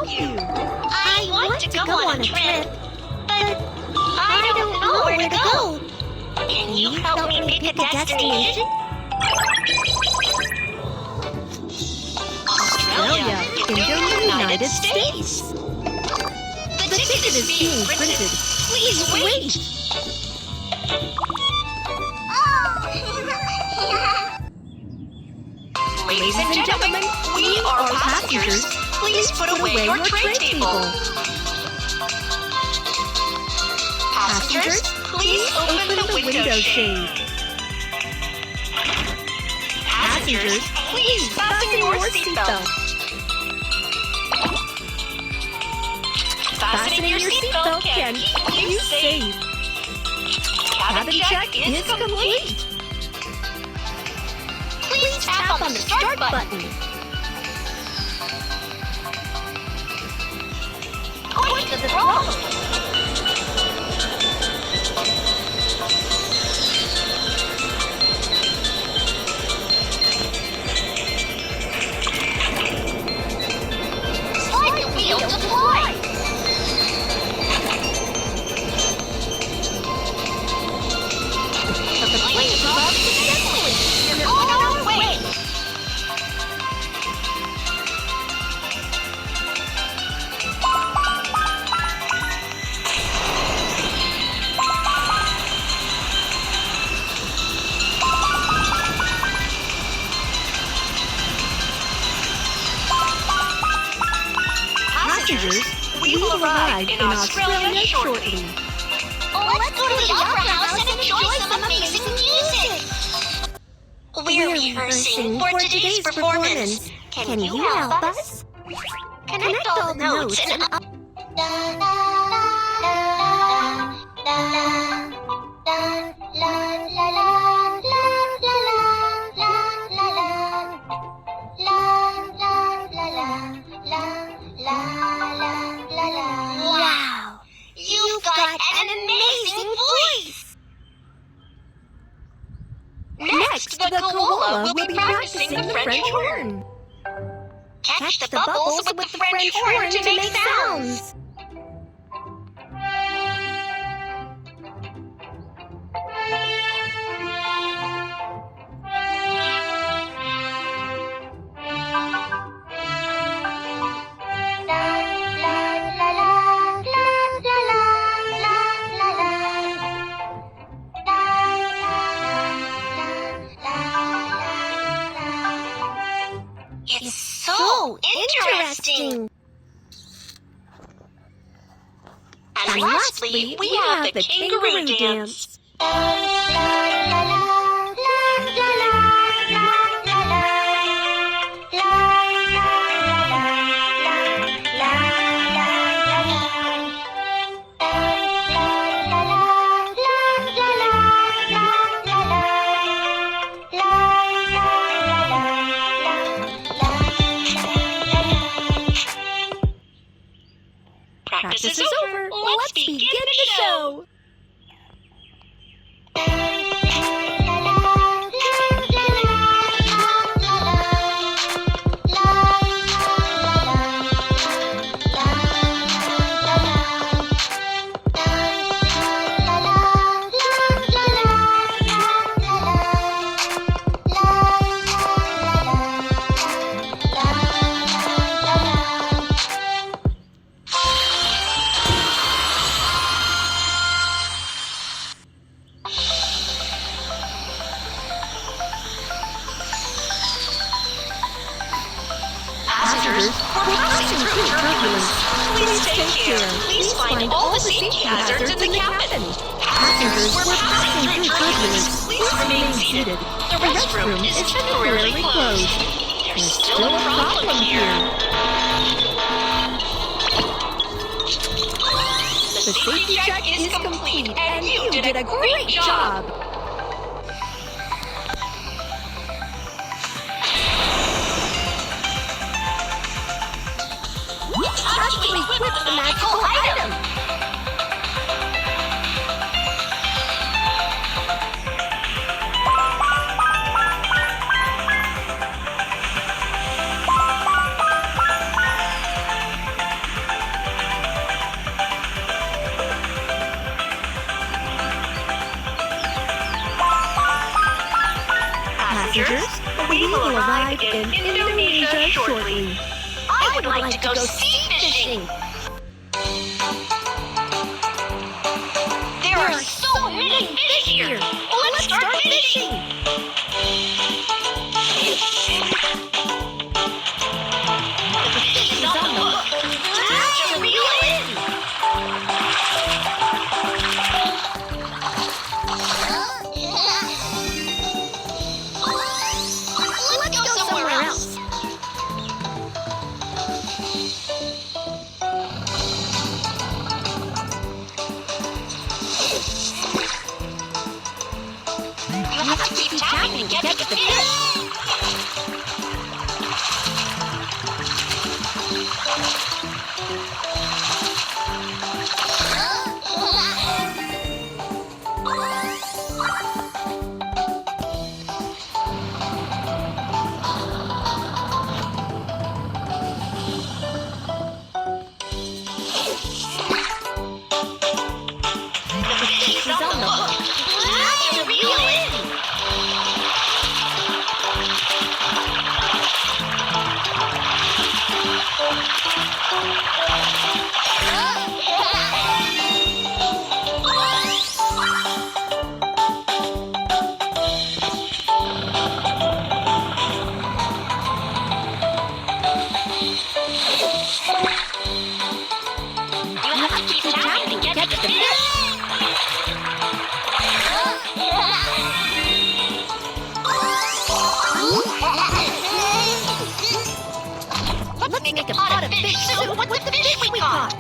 help you? I want to go on a trip, but I don't know where to go. Can you help me pick a destination? Australia in the United States. The ticket is being printed. Please wait. Ladies and gentlemen, we are passengers. Please put away your tray table. Passengers, please open the window shade. Passengers, please fasten your seatbelt. Fastening your seatbelt can keep you safe. Cabin check is complete. Please tap on the start button. Point to the throttle. Slide the wheel to fly. The plane is off successfully. We're on our way. Passengers, we will arrive in Australia shortly. Let's go to the Opera House and enjoy some amazing music. We're rehearsing for today's performance. Can you help us? Connect all the notes and Wow! You've got an amazing voice! Next, the koala will be practicing the French horn. Catch the bubbles with the French horn to make sounds. It's so interesting. And lastly, we have the kangaroo dance. Practice is over. Let's begin the show. Passengers, we're passing through turbulence. Please take care. Please find all the safety hazards in the cabin. Passengers, we're passing through turbulence. Please remain seated. The restroom is temporarily closed. There's still a problem here. The safety check is complete, and you did a great job. How do we equip the magical item? shortly. I would like to go sea fishing. There are so many fish here. Let's start fishing. The fish is on the hook. Time to reel in. Let's go somewhere else. You have to keep tapping to get to the fish. The fish is on the hook. Time to reel in. You have to keep tapping to get to the fish. Let's make a pot of fish soup with the fish we caught.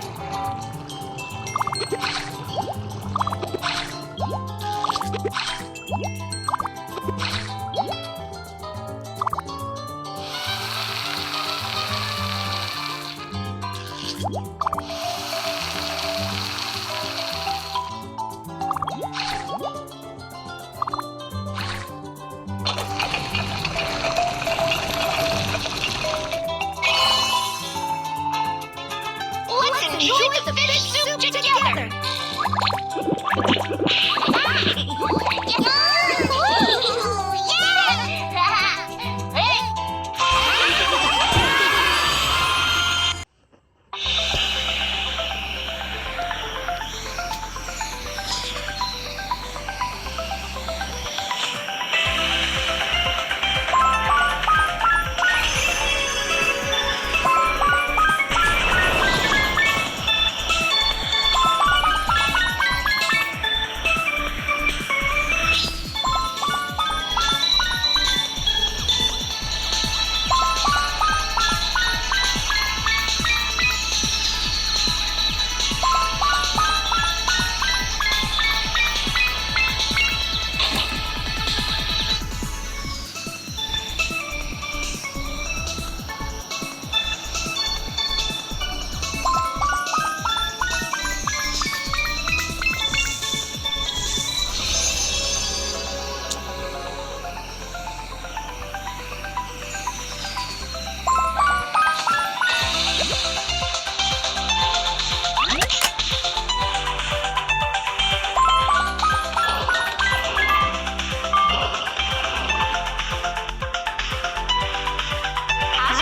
Let's enjoy the fish soup together.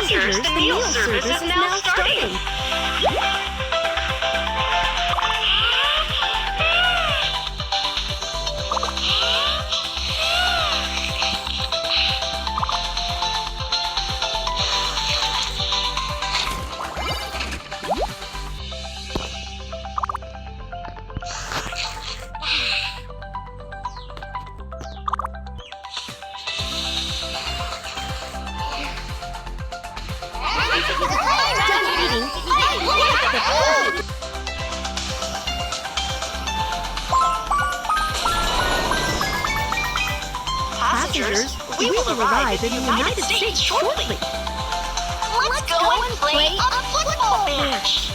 Passengers, the meal service is now starting. Passengers, we will arrive in the United States shortly. Let's go and play a football match.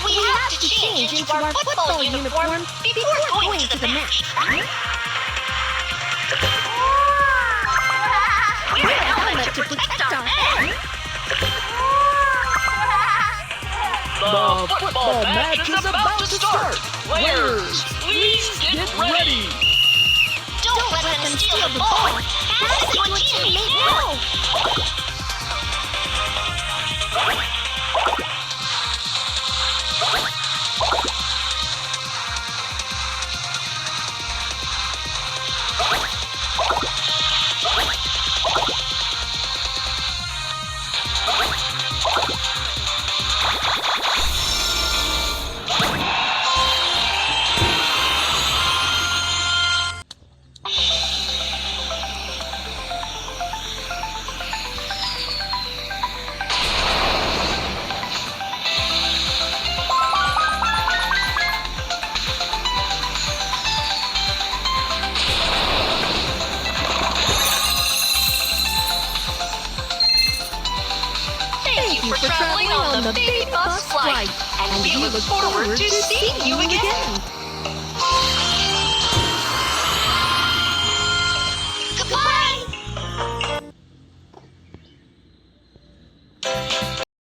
We have to change into our football uniform before going to the match. Wear a helmet to protect our head. The football match is about to start! Players, please get ready! Don't let them steal the ball! Pass it to a teammate now! traveling on the Baby Bus flight, and we look forward to seeing you again.